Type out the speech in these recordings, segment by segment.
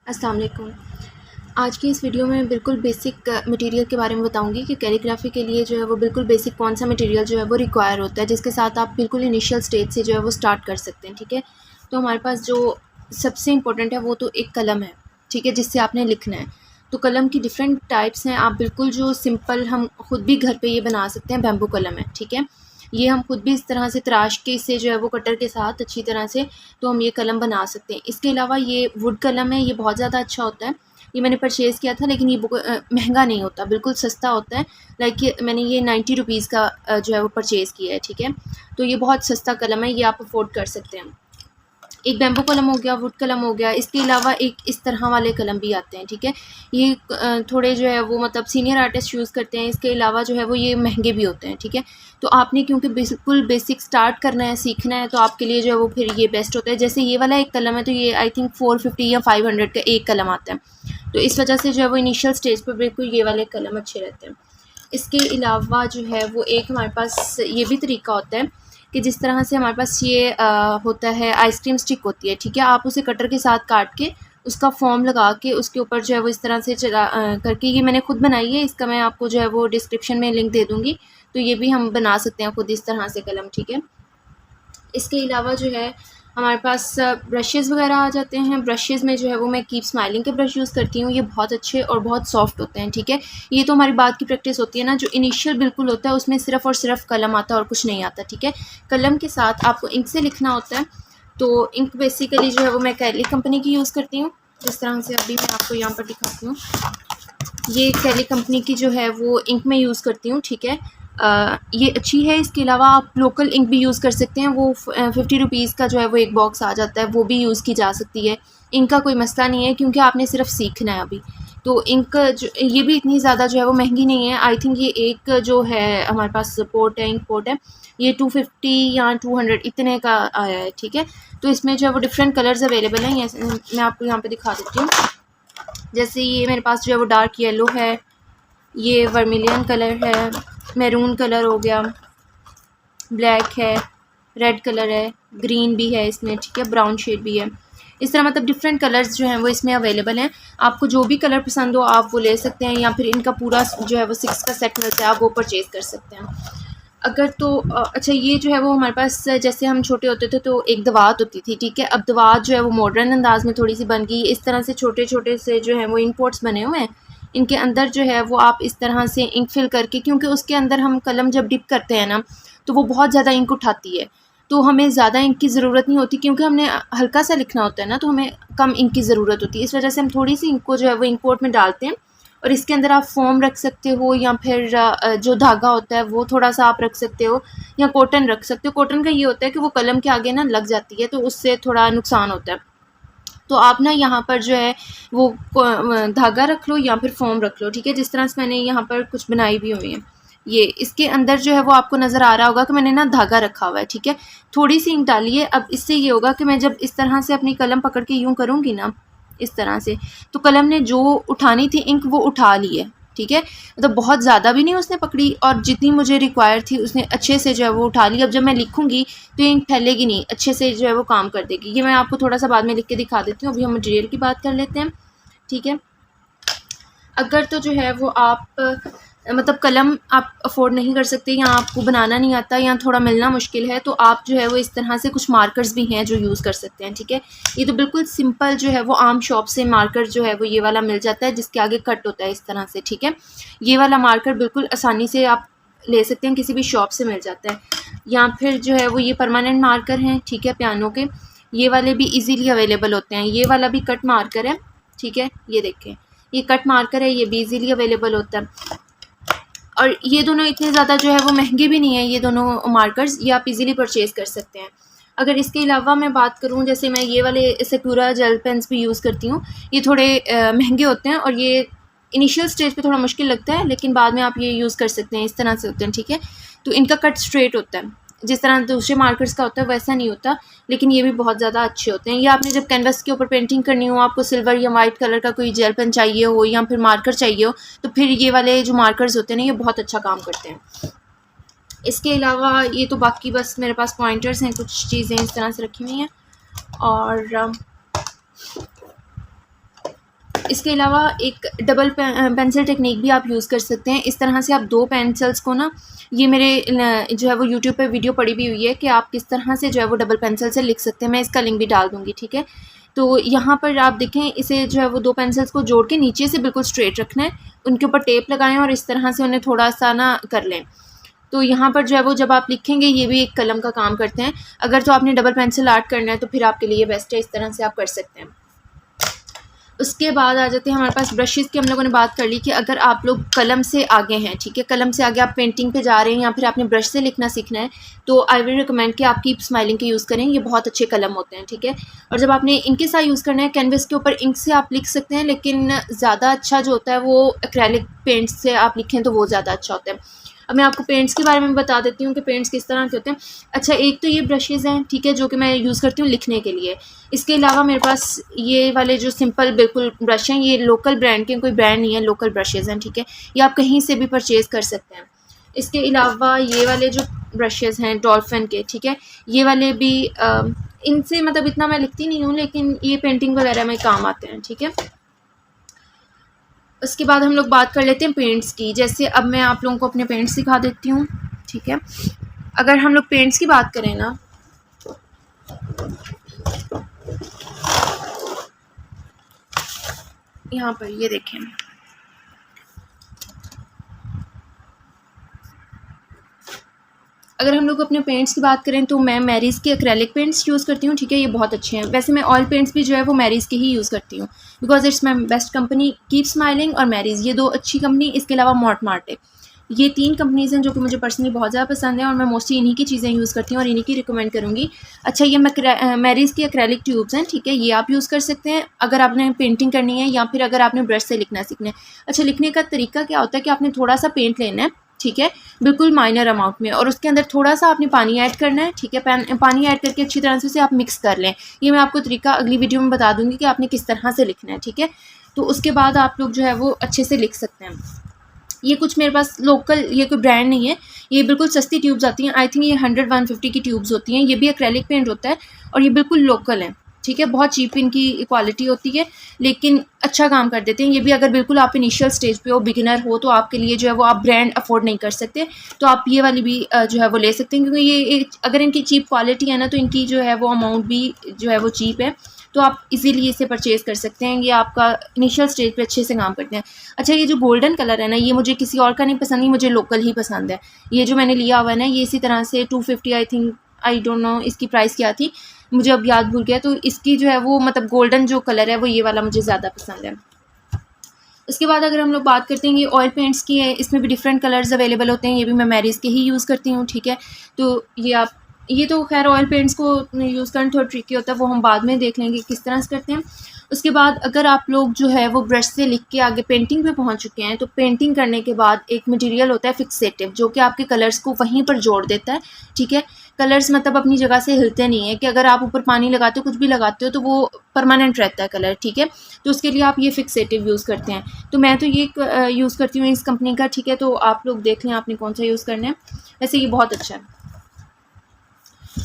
अस्सलाम वालेकुम। आज की इस वीडियो में बिल्कुल बेसिक मटेरियल के बारे में बताऊंगी कि कैलीग्राफी के लिए जो है वो बिल्कुल बेसिक कौन सा मटेरियल जो है वो रिक्वायर होता है, जिसके साथ आप बिल्कुल इनिशियल स्टेज से जो है वो स्टार्ट कर सकते हैं। ठीक है, तो हमारे पास जो सबसे इम्पोर्टेंट है वो तो एक कलम है, ठीक है, जिससे आपने लिखना है। तो कलम की डिफरेंट टाइप्स हैं। आप बिल्कुल जो सिंपल हम खुद भी घर पे ये बना सकते हैं, बैम्बू कलम है, ठीक है। ये हम खुद भी इस तरह से तराश के इससे जो है वो कटर के साथ अच्छी तरह से तो हम ये कलम बना सकते हैं। इसके अलावा ये वुड कलम है, ये बहुत ज़्यादा अच्छा होता है। ये मैंने परचेज़ किया था, लेकिन ये महंगा नहीं होता, बिल्कुल सस्ता होता है। लाइक मैंने ये 90 रुपीज़ का जो है वो परचेज़ किया है, ठीक है। तो ये बहुत सस्ता कलम है, ये आप अफोर्ड कर सकते हैं। एक बैम्बू कलम हो गया, वुड कलम हो गया। इसके अलावा एक इस तरह वाले कलम भी आते हैं, ठीक है। ये थोड़े जो है वो मतलब सीनियर आर्टिस्ट यूज़ करते हैं। इसके अलावा जो है वो ये महंगे भी होते हैं, ठीक है। तो आपने क्योंकि बिल्कुल बेसिक स्टार्ट करना है, सीखना है, तो आपके लिए जो है वो फिर ये बेस्ट होता है। जैसे ये वाला एक कलम है, तो ये आई थिंक 450 या 500 का एक कलम आता है। तो इस वजह से जो है वो इनिशियल स्टेज पर बिल्कुल ये वाले कलम अच्छे रहते हैं। इसके अलावा जो है वो एक हमारे पास ये भी तरीका होता है कि जिस तरह से हमारे पास ये होता है, आइसक्रीम स्टिक होती है, ठीक है। आप उसे कटर के साथ काट के उसका फॉर्म लगा के उसके ऊपर जो है वो इस तरह से करके, ये मैंने खुद बनाई है। इसका मैं आपको जो है वो डिस्क्रिप्शन में लिंक दे दूँगी। तो ये भी हम बना सकते हैं खुद इस तरह से कलम, ठीक है। इसके अलावा जो है हमारे पास ब्रशेज़ वगैरह आ जाते हैं। ब्रशेज़ में जो है वो मैं कीप स्माइलिंग के ब्रश यूज़ करती हूँ। ये बहुत अच्छे और बहुत सॉफ्ट होते हैं, ठीक है। ये तो हमारी बात की प्रैक्टिस होती है ना, जो इनिशियल बिल्कुल होता है उसमें सिर्फ़ और सिर्फ कलम आता है और कुछ नहीं आता, ठीक है। कलम के साथ आपको इंक से लिखना होता है। तो इंक बेसिकली जो है वो मैं कैली कंपनी की यूज़ करती हूँ। जिस तरह से अभी मैं आपको यहाँ पर दिखाती हूँ, ये कैली कंपनी की जो है वो इंक मैं यूज़ करती हूँ, ठीक है। ये अच्छी है। इसके अलावा आप लोकल इंक भी यूज़ कर सकते हैं। वो 50 रुपीज़ का जो है वो एक बॉक्स आ जाता है, वो भी यूज़ की जा सकती है। इंक का कोई मसला नहीं है, क्योंकि आपने सिर्फ सीखना है अभी। तो इंक जो ये भी इतनी ज़्यादा जो है वो महंगी नहीं है। आई थिंक ये एक जो है हमारे पास पोर्ट है, इंक पोर्ट है, ये 250 या 200 इतने का आया है, ठीक है। तो इसमें जो है वो डिफरेंट कलर्स अवेलेबल हैं। ये मैं आपको यहाँ पे दिखा देती हूँ। जैसे ये मेरे पास जो है वो डार्क येलो है, ये वर्मिलियन कलर है, मैरून कलर हो गया, ब्लैक है, रेड कलर है, ग्रीन भी है इसमें, ठीक है, ब्राउन शेड भी है। इस तरह मतलब डिफरेंट कलर्स जो हैं वो इसमें अवेलेबल हैं। आपको जो भी कलर पसंद हो आप वो ले सकते हैं, या फिर इनका पूरा जो है वो 6 का सेट मिलता है, आप वो परचेज़ कर सकते हैं अगर तो अच्छा, ये जो है वो हमारे पास जैसे हम छोटे होते थे तो एक दवात होती थी, ठीक है। अब दवात जो है वो मॉडर्न अंदाज में थोड़ी सी बन गई। इस तरह से छोटे छोटे से जो है वो इंक बने हुए हैं। इनके अंदर जो है वो आप इस तरह से इंक फिल करके, क्योंकि उसके अंदर हम कलम जब डिप करते हैं ना, तो वो बहुत ज़्यादा इंक उठाती है। तो हमें ज़्यादा इंक की ज़रूरत नहीं होती, क्योंकि हमने हल्का सा लिखना होता है ना, तो हमें कम इंक की ज़रूरत होती है। इस वजह से हम थोड़ी सी इंक को जो है वो इंक पोर्ट में डालते हैं, और इसके अंदर आप फ़ोम रख सकते हो, या फिर जो धागा होता है वो थोड़ा-सा आप रख सकते हो, या कॉटन रख सकते हो। कॉटन का ये होता है कि वो कलम के आगे ना लग जाती है, तो उससे थोड़ा नुकसान होता है। तो आप ना यहाँ पर जो है वो धागा रख लो या फिर फ़ोम रख लो, ठीक है। जिस तरह से मैंने यहाँ पर कुछ बनाई भी हुई है। ये इसके अंदर जो है वो आपको नज़र आ रहा होगा कि मैंने ना धागा रखा हुआ है, ठीक है। थोड़ी-सी इंक डाली है। अब इससे ये होगा कि मैं जब इस तरह से अपनी कलम पकड़ के यूँ करूँगी ना, इस तरह से, तो कलम ने जो उठानी थी इंक वो उठा ली है, ठीक है। मतलब बहुत ज़्यादा भी नहीं उसने पकड़ी, और जितनी मुझे रिक्वायर थी उसने अच्छे से जो है वो उठा ली। अब जब मैं लिखूँगी तो ये इंक फैलेगी नहीं, अच्छे से जो है वो काम कर देगी। ये मैं आपको थोड़ा सा बाद में लिख के दिखा देती हूँ। अभी हम मटेरियल की बात कर लेते हैं, ठीक है। अगर तो जो है वो आप मतलब कलम आप अफ़ोर्ड नहीं कर सकते, या आपको बनाना नहीं आता, या थोड़ा मिलना मुश्किल है, तो आप जो है वो इस तरह से कुछ मार्कर्स भी हैं जो यूज़ कर सकते हैं, ठीक है। ये तो बिल्कुल सिंपल जो है वो आम शॉप से मार्कर जो है वो ये वाला मिल जाता है, जिसके आगे कट होता है इस तरह से, ठीक है। ये वाला मार्कर बिल्कुल आसानी से आप ले सकते हैं, किसी भी शॉप से मिल जाता है। या फिर जो है वो ये परमानेंट मार्कर हैं, ठीक है, पियानो के। ये वाले भी ईज़िली अवेलेबल होते हैं। ये वाला भी कट मार्कर है, ठीक है, ये देखें, ये कट मार्कर है, ये भी ईज़िली अवेलेबल होता है। और ये दोनों इतने ज़्यादा जो है वो महंगे भी नहीं है, ये दोनों मार्कर्स, ये आप इजीली परचेज़ कर सकते हैं। अगर इसके अलावा मैं बात करूँ, जैसे मैं ये वाले सेक्यूरा जेल पेन्स भी यूज़ करती हूँ। ये थोड़े महंगे होते हैं, और ये इनिशियल स्टेज पे थोड़ा मुश्किल लगता है, लेकिन बाद में आप ये यूज़ कर सकते हैं। इस तरह से होते हैं, ठीक है। तो इनका कट स्ट्रेट होता है, जिस तरह दूसरे मार्कर्स का होता है वैसा नहीं होता, लेकिन ये भी बहुत ज़्यादा अच्छे होते हैं। ये आपने जब कैनवस के ऊपर पेंटिंग करनी हो, आपको सिल्वर या वाइट कलर का कोई जेल पेन चाहिए हो, या फिर मार्कर चाहिए हो, तो फिर ये वाले जो मार्कर्स होते हैं ना, ये बहुत अच्छा काम करते हैं। इसके अलावा ये तो बाकी बस मेरे पास पॉइंटर्स हैं, कुछ चीज़ें इस तरह से रखी हुई हैं। और इसके अलावा एक डबल पेंसिल टेक्निक भी आप यूज़ कर सकते हैं। इस तरह से आप 2 पेंसिल्स को ना, ये मेरे जो है वो यूट्यूब पे वीडियो पड़ी भी हुई है कि आप किस तरह से जो है वो डबल पेंसिल से लिख सकते हैं। मैं इसका लिंक भी डाल दूँगी, ठीक है। तो यहाँ पर आप देखें, इसे जो है वो 2 पेंसिल्स को जोड़ के नीचे से बिल्कुल स्ट्रेट रखना है, उनके ऊपर टेप लगाएँ और इस तरह से उन्हें थोड़ा-सा ना कर लें। तो यहाँ पर जो है वो जब आप लिखेंगे, ये भी एक कलम का काम करते हैं। अगर तो आपने डबल पेंसिल आर्ट करना है तो फिर आपके लिए बेस्ट है, इस तरह से आप कर सकते हैं। उसके बाद आ जाते हैं हमारे पास ब्रशेज़ की। हम लोगों ने बात कर ली कि अगर आप लोग कलम से आगे हैं, ठीक है, कलम से आगे आप पेंटिंग पे जा रहे हैं या फिर आपने ब्रश से लिखना सीखना है, तो आई विल रिकमेंड कि आप कीप स्माइलिंग के यूज़ करें। ये बहुत अच्छे कलम होते हैं, ठीक है। और जब आपने इनके साथ यूज़ करना है, कैनवस के ऊपर इंक से आप लिख सकते हैं, लेकिन ज़्यादा अच्छा जो होता है वो एक्रेलिक पेंट से आप लिखें तो वो ज़्यादा अच्छा होता है। अब मैं आपको पेंट्स के बारे में बता देती हूँ कि पेंट्स किस तरह के होते हैं। अच्छा, एक तो ये ब्रशेज़ हैं, ठीक है, जो कि मैं यूज़ करती हूँ लिखने के लिए। इसके अलावा मेरे पास ये वाले जो सिंपल बिल्कुल ब्रश हैं, ये लोकल ब्रांड के, कोई ब्रांड नहीं है, लोकल ब्रशेज़ हैं, ठीक है। ये आप कहीं से भी परचेज़ कर सकते हैं। इसके अलावा ये वाले जो ब्रशेज़ हैं डॉल्फिन के, ठीक है, ये वाले भी इनसे मतलब इतना मैं लिखती नहीं हूँ, लेकिन ये पेंटिंग वगैरह में काम आते हैं, ठीक है। उसके बाद हम लोग बात कर लेते हैं पेंट्स की। जैसे अब मैं आप लोगों को अपने पेंट्स दिखा देती हूँ, ठीक है। अगर हम लोग पेंट्स की बात करें ना, यहाँ पर ये देखें, अगर हम लोग अपने पेंट्स की बात करें तो मैं मैरीज़ के एक्रेलिक पेंट्स यूज़ करती हूँ, ठीक है, ये बहुत अच्छे हैं। वैसे मैं ऑयल पेंट्स भी जो है वो मैरीज़ के ही यूज़ करती हूँ, because it's my best company. Keep smiling और मैरीज़, ये 2 अच्छी कंपनी। इसके अलावा मोंटमार्टे, ये 3 कंपनीज़ हैं जो कि मुझे पर्सनली बहुत ज़्यादा पसंद है और मैं मोस्टली इन्हीं की चीज़ें यूज़ करती हूँ और इन्हीं की रिकमेंड करूँगी। अच्छा, ये मैरीज़ की एक्रेलिक ट्यूब्स हैं, ठीक है, ये आप यूज़ कर सकते हैं अगर आपने पेंटिंग करनी है या फिर अगर आपने ब्रश से लिखना सीखना है। अच्छा, लिखने का तरीका क्या होता है कि आपने थोड़ा सा पेंट लेना है, ठीक है, बिल्कुल माइनर अमाउंट में, और उसके अंदर थोड़ा सा आपने पानी ऐड करना है, ठीक है। पानी ऐड करके अच्छी तरह से उसे आप मिक्स कर लें। ये मैं आपको तरीका अगली वीडियो में बता दूंगी कि आपने किस तरह से लिखना है, ठीक है। तो उसके बाद आप लोग जो है वो अच्छे से लिख सकते हैं। ये कुछ मेरे पास लोकल, ये कोई ब्रांड नहीं है, ये बिल्कुल सस्ती ट्यूब्स आती हैं। आई थिंक ये 100-150 की ट्यूब्स होती हैं। ये भी एक्रेलिक पेंट होता है और ये बिल्कुल लोकल है, ठीक है। बहुत चीप इनकी क्वालिटी होती है, लेकिन अच्छा काम कर देते हैं। ये भी अगर बिल्कुल आप इनिशियल स्टेज पे हो, बिगिनर हो, तो आपके लिए जो है वो आप ब्रांड अफोर्ड नहीं कर सकते, तो आप ये वाली भी जो है वो ले सकते हैं, क्योंकि ये अगर इनकी चीप क्वालिटी है ना, तो इनकी जो है वो अमाउंट भी जो है वो चीप है, तो आप इजीली इसे परचेज़ कर सकते हैं। ये आपका इनिशियल स्टेज पे अच्छे से काम करते हैं। अच्छा, ये जो गोल्डन कलर है ना, ये मुझे किसी और का नहीं पसंद, ये मुझे लोकल ही पसंद है। ये जो मैंने लिया हुआ है ना, ये इसी तरह से 250, I think, I don't know इसकी प्राइस क्या थी, मुझे अब याद भूल गया। तो इसकी जो है वो मतलब गोल्डन जो कलर है वो ये वाला मुझे ज़्यादा पसंद है। उसके बाद अगर हम लोग बात करते हैं, ये ऑयल पेंट्स की है, इसमें भी डिफरेंट कलर्स अवेलेबल होते हैं। ये भी मैं मैरीज़ के ही यूज़ करती हूँ, ठीक है। तो ये तो खैर ऑयल पेंट्स को यूज़ करना थोड़ा ट्रिकी होता है, वो हम बाद में देख लेंगे किस तरह से करते हैं। उसके बाद अगर आप लोग जो है वो ब्रश से लिख के आगे पेंटिंग पे पहुंच चुके हैं, तो पेंटिंग करने के बाद एक मटेरियल होता है फिक्सेटिव, जो कि आपके कलर्स को वहीं पर जोड़ देता है, ठीक है। कलर्स मतलब अपनी जगह से हिलते नहीं है, कि अगर आप ऊपर पानी लगाते हो, कुछ भी लगाते हो, तो वो परमानेंट रहता है कलर, ठीक है। तो उसके लिए आप ये फिक्सेटिव यूज़ करते हैं। तो मैं तो ये यूज़ करती हूँ इस कंपनी का, ठीक है। तो आप लोग देख लें आपने कौन सा यूज़ करना है। वैसे ये बहुत अच्छा है।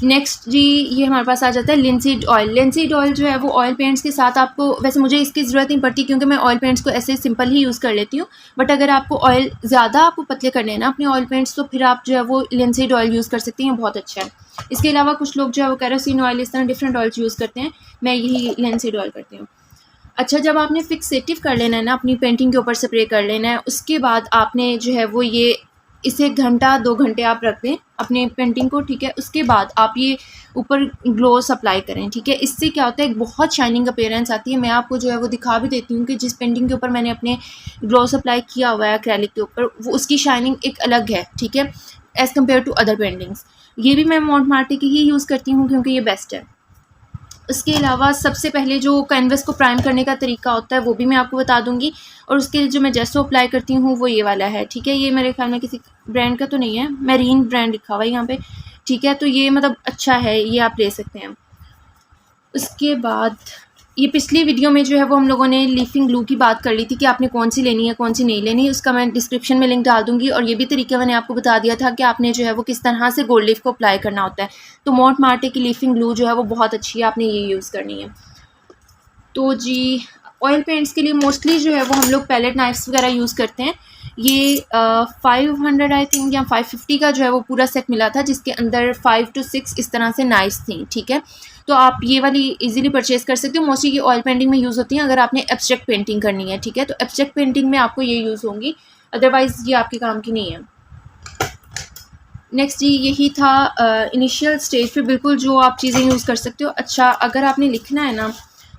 नेक्स्ट जी, ये हमारे पास आ जाता है लिंसीड ऑयल। लिंसीड ऑयल जो है वो ऑयल पेंट्स के साथ आपको, वैसे मुझे इसकी ज़रूरत नहीं पड़ती क्योंकि मैं ऑयल पेंट्स को ऐसे सिंपल ही यूज़ कर लेती हूँ, बट अगर आपको ऑयल ज़्यादा आपको पतले करने हैं ना अपने ऑयल पेंट्स, तो फिर आप जो है वो लिंसीड ऑयल यूज़ कर सकती हैं, बहुत अच्छा है। इसके अलावा कुछ लोग जो है वो केरोसिन ऑयल, इस तरह डिफरेंट ऑयल्स यूज़ करते हैं, मैं यही लिंसीड ऑयल करती हूँ। अच्छा, जब आपने फिक्सेटिव कर लेना है ना, अपनी पेंटिंग के ऊपर स्प्रे कर लेना है, उसके बाद आपने जो है वो ये इसे 1 घंटा 2 घंटे आप रख दें अपने पेंटिंग को, ठीक है। उसके बाद आप ये ऊपर ग्लोस अप्लाई करें, ठीक है। इससे क्या होता है, एक बहुत शाइनिंग अपीयरेंस आती है। मैं आपको जो है वो दिखा भी देती हूँ कि जिस पेंटिंग के ऊपर मैंने अपने ग्लोस अप्लाई किया हुआ है एक्रेलिक के ऊपर, वो उसकी शाइनिंग एक अलग है, ठीक है, as compare to other paintings. ये भी मैं मोंटमार्टे की ही यूज़ करती हूँ क्योंकि ये बेस्ट है। उसके अलावा सबसे पहले जो कैनवस को प्राइम करने का तरीका होता है वो भी मैं आपको बता दूंगी, और उसके लिए जो मैं जेसो अप्लाई करती हूँ वो ये वाला है, ठीक है। ये मेरे ख्याल में किसी ब्रांड का तो नहीं है, मैरीन ब्रांड लिखा हुआ है यहाँ पे, ठीक है। तो ये मतलब अच्छा है, ये आप ले सकते हैं। उसके बाद ये पिछली वीडियो में जो है वो हम लोगों ने लीफिंग ग्लू की बात कर ली थी कि आपने कौन सी लेनी है कौन सी नहीं लेनी, उसका मैं डिस्क्रिप्शन में लिंक डाल दूंगी। और ये भी तरीका मैंने आपको बता दिया था कि आपने जो है वो किस तरह से गोल्ड लीफ को अप्लाई करना होता है। तो मोंटमार्टे की लीफिंग ग्लू जो है वो बहुत अच्छी है, आपने ये यूज़ करनी है। तो जी, ऑयल पेंट्स के लिए मोस्टली जो है वो हम लोग पैलेट नाइफ्स वगैरह यूज़ करते हैं। ये 500 आई थिंक या 550 का जो है वो पूरा सेट मिला था, जिसके अंदर 5 to 6 इस तरह से नाइफ्स थी, ठीक है। तो आप ये वाली इजीली परचेज़ कर सकते हो। मोस्टली ये ऑयल पेंटिंग में यूज़ होती हैं अगर आपने एब्स्ट्रैक्ट पेंटिंग करनी है, ठीक है। तो एब्स्ट्रैक्ट पेंटिंग में आपको ये यूज़ होंगी, अदरवाइज़ ये आपके काम की नहीं है। नेक्स्ट जी यही था इनिशियल स्टेज पे बिल्कुल जो आप चीज़ें यूज़ कर सकते हो। अच्छा, अगर आपने लिखना है ना,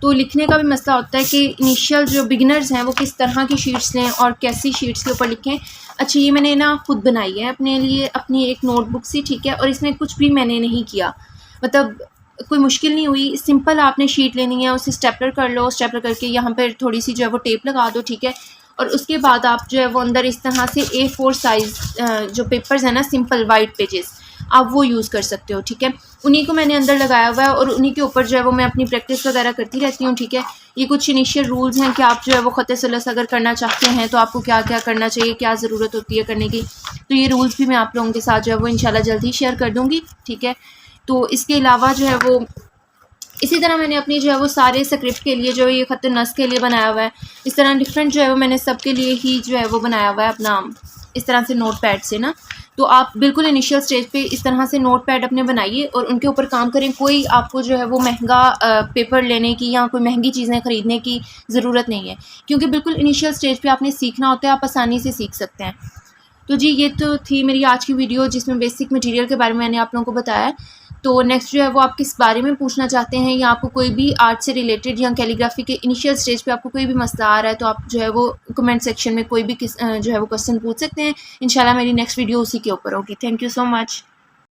तो लिखने का भी मसला होता है कि इनिशियल जो बिगिनर्स हैं वो किस तरह की शीट्स लें और कैसी शीट्स के ऊपर लिखें। अच्छा, ये मैंने ना खुद बनाई है अपने लिए, अपनी एक नोटबुक सी, ठीक है। और इसमें कुछ भी मैंने नहीं किया, मतलब कोई मुश्किल नहीं हुई। सिंपल आपने शीट लेनी है, उसे स्टेपलर कर लो, स्टेपलर करके यहाँ पर थोड़ी सी जो है वो टेप लगा दो, ठीक है। और उसके बाद आप जो है वो अंदर इस तरह से A4 साइज़ जो पेपर्स हैं ना, सिंपल वाइट पेजेस, आप वो यूज़ कर सकते हो, ठीक है। उन्हीं को मैंने अंदर लगाया हुआ है और उन्हीं के ऊपर जो है वो मैं अपनी प्रैक्टिस वगैरह करती रहती हूँ, ठीक है। ये कुछ इनिशियल रूल्स हैं कि आप जो है वो ख़त सलस अगर करना चाहते हैं तो आपको क्या क्या करना चाहिए, क्या ज़रूरत होती है करने की। तो ये रूल्स भी मैं आप लोगों के साथ जो है वो इंशाल्लाह जल्द ही शेयर कर दूँगी, ठीक है। तो इसके अलावा जो है वो इसी तरह मैंने अपनी जो है वो सारे स्क्रिप्ट के लिए जो ये ख़त नस के लिए बनाया हुआ है, इस तरह डिफरेंट जो है वो मैंने सब के लिए ही जो है वो बनाया हुआ है अपना इस तरह से नोट पैड से ना। तो आप बिल्कुल इनिशियल स्टेज पे इस तरह से नोट पैड अपने बनाइए और उनके ऊपर काम करें। कोई आपको जो है वो महंगा पेपर लेने की या कोई महंगी चीज़ें ख़रीदने की ज़रूरत नहीं है, क्योंकि बिल्कुल इनिशियल स्टेज पे आपने सीखना होता है, आप आसानी से सीख सकते हैं। तो जी ये तो थी मेरी आज की वीडियो, जिसमें बेसिक मटेरियल के बारे में मैंने आप लोगों को बताया। तो नेक्स्ट जो है वो आप किस बारे में पूछना चाहते हैं, या आपको कोई भी आर्ट से रिलेटेड या कैलीग्राफी के इनिशियल स्टेज पे आपको कोई भी मसला आ रहा है, तो आप जो है वो कमेंट सेक्शन में कोई भी जो है वो क्वेश्चन पूछ सकते हैं। इंशाल्लाह मेरी नेक्स्ट वीडियो उसी के ऊपर होगी। Thank you so much.